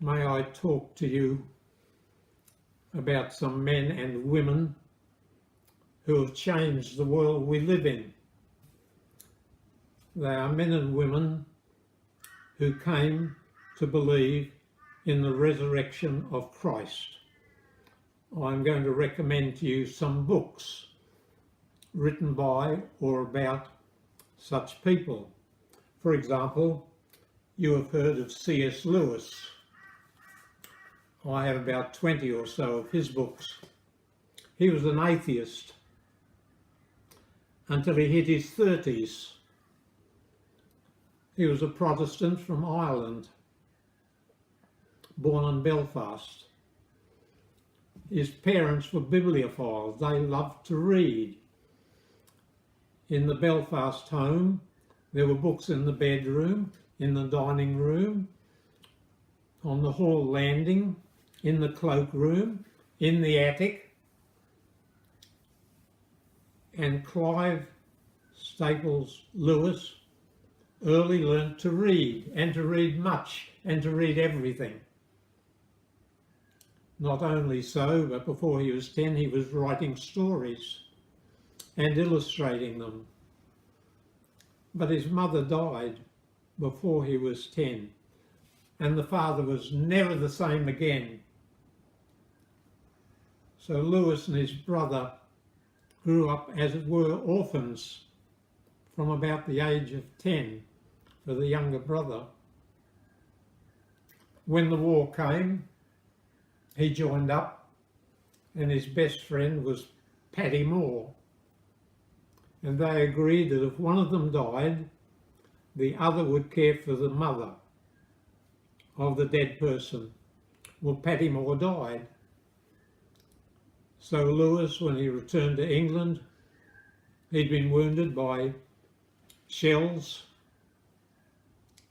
may I talk to you about some men and women who have changed the world we live in. They are men and women who came to believe in the resurrection of Christ. I'm going to recommend to you some books written by or about such people. For example, you have heard of C.S. Lewis. I have about 20 or so of his books. He was an atheist until he hit his 30s. He was a Protestant from Ireland, born in Belfast. His parents were bibliophiles. They loved to read. In the Belfast home, there were books in the bedroom, in the dining room, on the hall landing, in the cloakroom, in the attic. And Clive Staples Lewis early learnt to read, and to read much, and to read everything. Not only so, but before he was 10, he was writing stories and illustrating them. But his mother died before he was 10, and the father was never the same again. So Lewis and his brother grew up, as it were, orphans from about the age of 10 for the younger brother. When the war came, he joined up, and his best friend was Paddy Moore. And they agreed that if one of them died, the other would care for the mother of the dead person. Well, Paddy Moore died. So Lewis, when he returned to England, he'd been wounded by shells,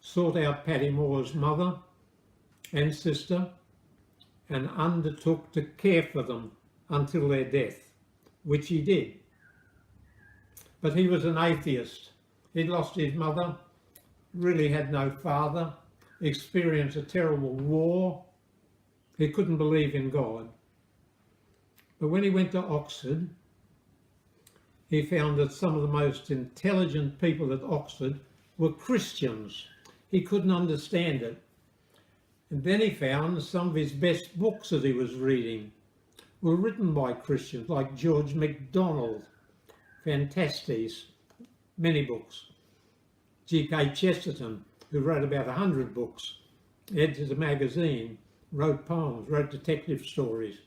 sought out Paddy Moore's mother and sister, and undertook to care for them until their death, which he did. But he was an atheist. He'd lost his mother, really had no father, experienced a terrible war. He couldn't believe in God. But when he went to Oxford, he found that some of the most intelligent people at Oxford were Christians. He couldn't understand it. And then he found some of his best books that he was reading were written by Christians, like George MacDonald, Fantastes, many books. G.K. Chesterton, who wrote about 100 books, edited a magazine, wrote poems, wrote detective stories.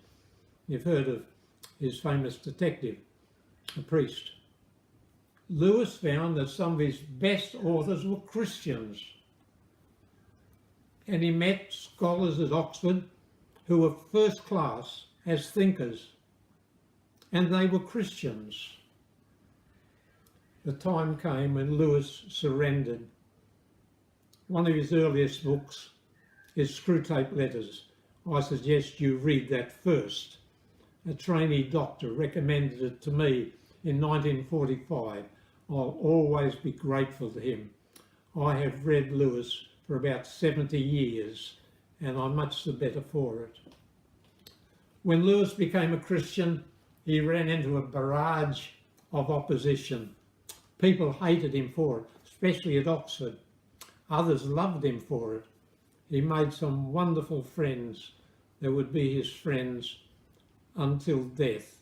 You've heard of his famous detective, a priest. Lewis found that some of his best authors were Christians. And he met scholars at Oxford who were first class as thinkers, and they were Christians. The time came when Lewis surrendered. One of his earliest books is Screwtape Letters. I suggest you read that first. A trainee doctor recommended it to me in 1945. I'll always be grateful to him. I have read Lewis for about 70 years, and I'm much the better for it. When Lewis became a Christian, he ran into a barrage of opposition. People hated him for it, especially at Oxford. Others loved him for it. He made some wonderful friends that would be his friends until death.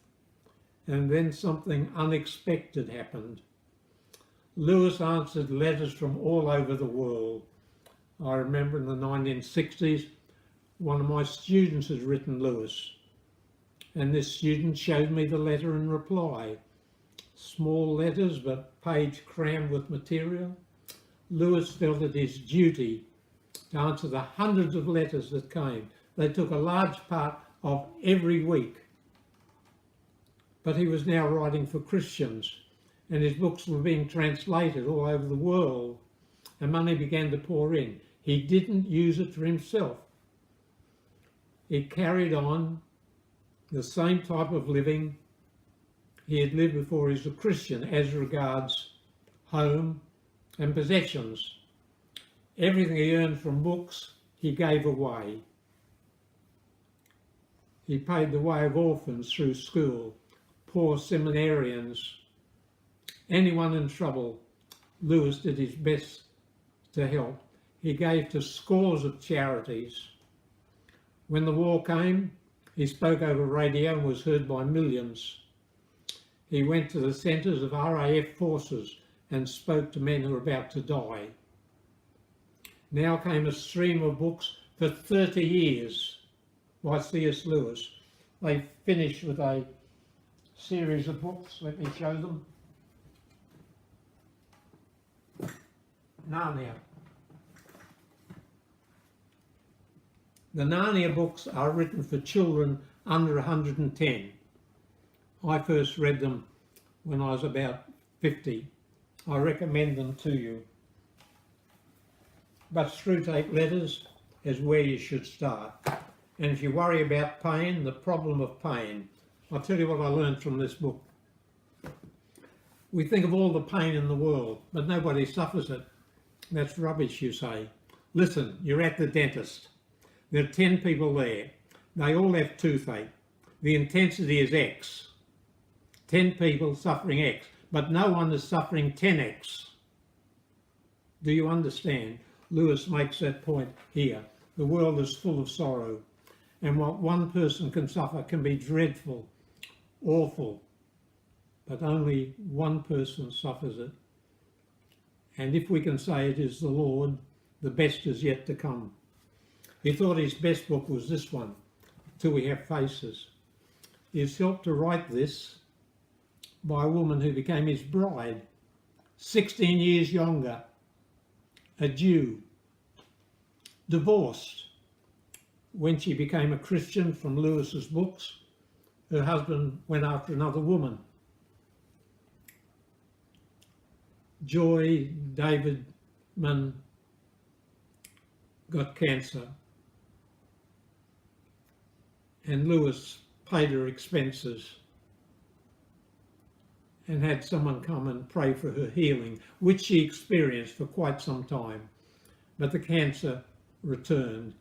And then something unexpected happened. Lewis answered letters from all over the world. I remember in the 1960s, one of my students had written Lewis, and this student showed me the letter in reply. Small letters, but page crammed with material. Lewis felt it his duty to answer the hundreds of letters that came. They took a large part of every week. But he was now writing for Christians, and his books were being translated all over the world, and money began to pour in. He didn't use it for himself. He carried on the same type of living he had lived before he was a Christian as regards home and possessions. Everything he earned from books he gave away. He paid the way of orphans through school, poor seminarians, anyone in trouble. Lewis did his best to help. He gave to scores of charities. When the war came, he spoke over radio and was heard by millions. He went to the centres of RAF forces and spoke to men who were about to die. Now came a stream of books for 30 years by C.S. Lewis. They finished with a series of books. Let me show them. Narnia. The Narnia books are written for children under 110. I first read them when I was about 50. I recommend them to you. But Screwtape Letters is where you should start. And if you worry about pain, the problem of pain, I'll tell you what I learned from this book. We think of all the pain in the world, but nobody suffers it. That's rubbish, you say. Listen, you're at the dentist. There are 10 people there. They all have toothache. The intensity is X. 10 people suffering X, but no one is suffering 10X. Do you understand? Lewis makes that point here. The world is full of sorrow, and what one person can suffer can be dreadful, awful, but only one person suffers it. And if we can say it is the Lord, the best is yet to come. He thought his best book was this one, Till We Have Faces. He was helped to write this by a woman who became his bride, 16 years younger, a Jew, divorced. When she became a Christian from Lewis's books, her husband went after another woman. Joy Davidman got cancer, and Lewis paid her expenses and had someone come and pray for her healing, which she experienced for quite some time. But the cancer returned.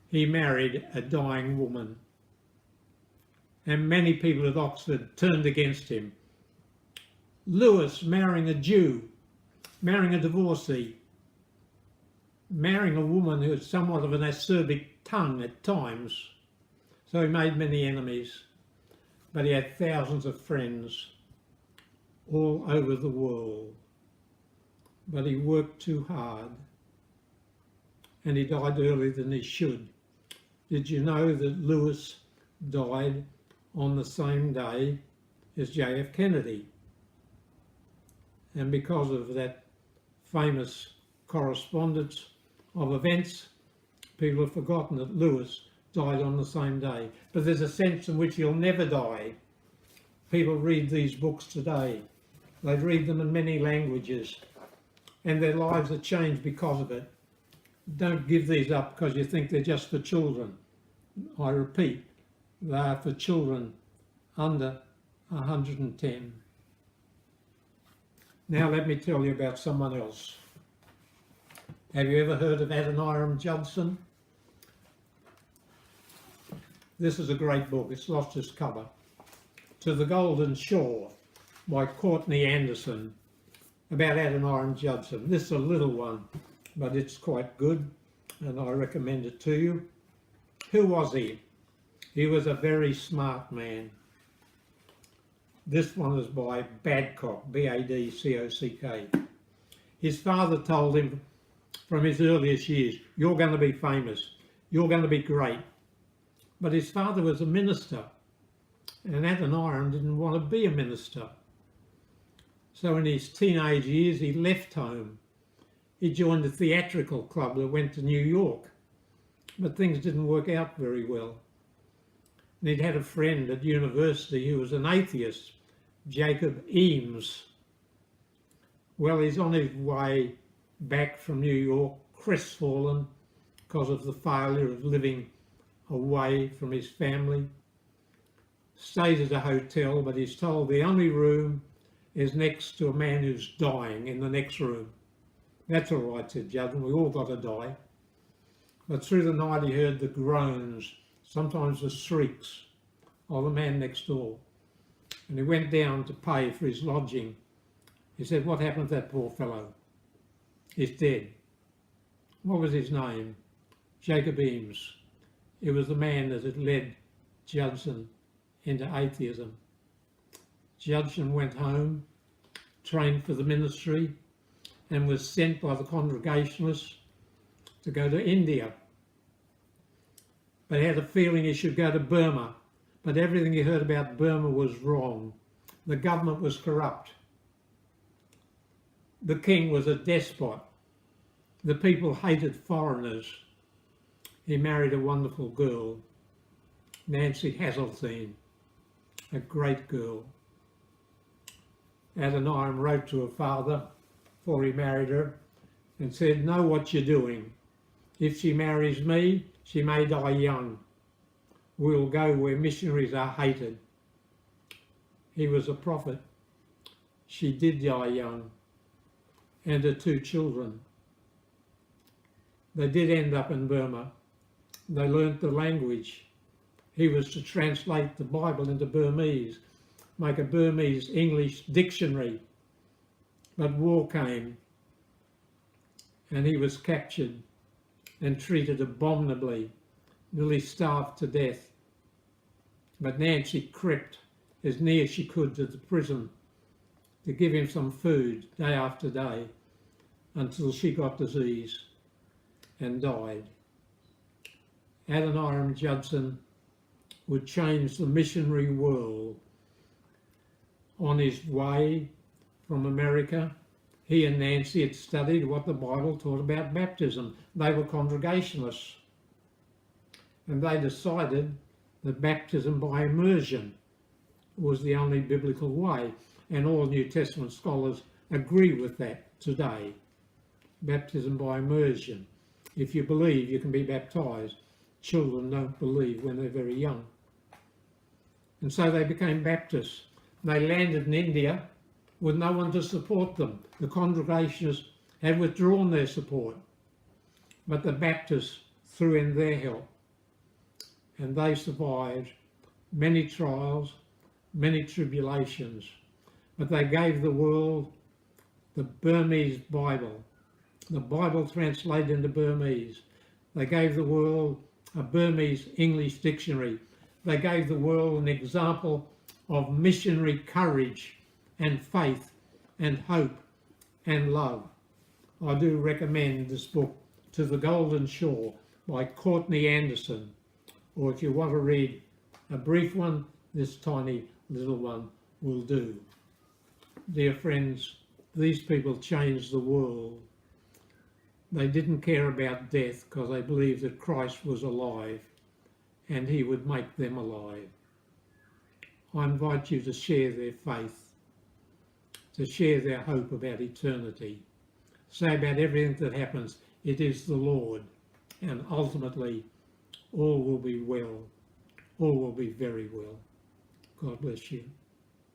He married a dying woman, and many people at Oxford turned against him. Lewis marrying a Jew, marrying a divorcee, marrying a woman who had somewhat of an acerbic tongue at times. So he made many enemies, but he had thousands of friends all over the world. But he worked too hard, and he died earlier than he should. Did you know that Lewis died on the same day as J.F. Kennedy? And because of that famous correspondence of events, people have forgotten that Lewis died on the same day. But there's a sense in which he'll never die. People read these books today. They read them in many languages, and their lives are changed because of it. Don't give these up because you think they're just for children. I repeat, they are for children under 110. Now let me tell you about someone else. Have you ever heard of Adoniram Judson? This is a great book. It's lost its cover. To the Golden Shore by Courtney Anderson, about Adoniram Judson. This is a little one, but it's quite good, and I recommend it to you. Who was he? He was a very smart man. This one is by Badcock, B-A-D-C-O-C-K. His father told him from his earliest years, you're going to be famous, you're going to be great. But his father was a minister, and Adoniram didn't want to be a minister. So in his teenage years, he left home. He joined a theatrical club that went to New York, but things didn't work out very well. And he'd had a friend at university who was an atheist, Jacob Eames. Well, he's on his way back from New York, crestfallen because of the failure of living away from his family. Stays at a hotel, but he's told the only room is next to a man who's dying in the next room. That's all right, said Judson, we all got to die. But through the night he heard the groans, sometimes the shrieks of the man next door. And he went down to pay for his lodging. He said, "What happened to that poor fellow?" "He's dead." "What was his name?" "Jacob Eames." It was the man that had led Judson into atheism. Judson went home, trained for the ministry, and was sent by the Congregationalists to go to India. But he had a feeling he should go to Burma, but everything he heard about Burma was wrong. The government was corrupt. The king was a despot. The people hated foreigners. He married a wonderful girl, Nancy Hasseltine, a great girl. Adoniram wrote to her father before he married her and said, "Know what you're doing. If she marries me, she may die young. We'll go where missionaries are hated." He was a prophet. She did die young, and her 2 children. They did end up in Burma. They learnt the language. He was to translate the Bible into Burmese, make a Burmese English dictionary. But war came, and he was captured and treated abominably, nearly starved to death. But Nancy crept as near as she could to the prison to give him some food day after day until she got disease and died. Adoniram Judson would change the missionary world. On his way from America, he and Nancy had studied what the Bible taught about baptism. They were Congregationalists, and they decided that baptism by immersion was the only biblical way, and all New Testament scholars agree with that today. Baptism by immersion. If you believe, you can be baptised. Children don't believe when they're very young. And so they became Baptists. They landed in India with no one to support them. The Congregationalists had withdrawn their support, but the Baptists threw in their help, and they survived many trials, many tribulations, but they gave the world the Burmese Bible, the Bible translated into Burmese. They gave the world a Burmese English dictionary. They gave the world an example of missionary courage and faith and hope and love. I do recommend this book, To the Golden Shore by Courtney Anderson, or if you want to read a brief one, this tiny little one will do. Dear friends, these people changed the world. They didn't care about death because they believed that Christ was alive and he would make them alive. I invite you to share their faith, to share their hope about eternity. Say about everything that happens, it is the Lord, and ultimately all will be well, all will be very well. God bless you.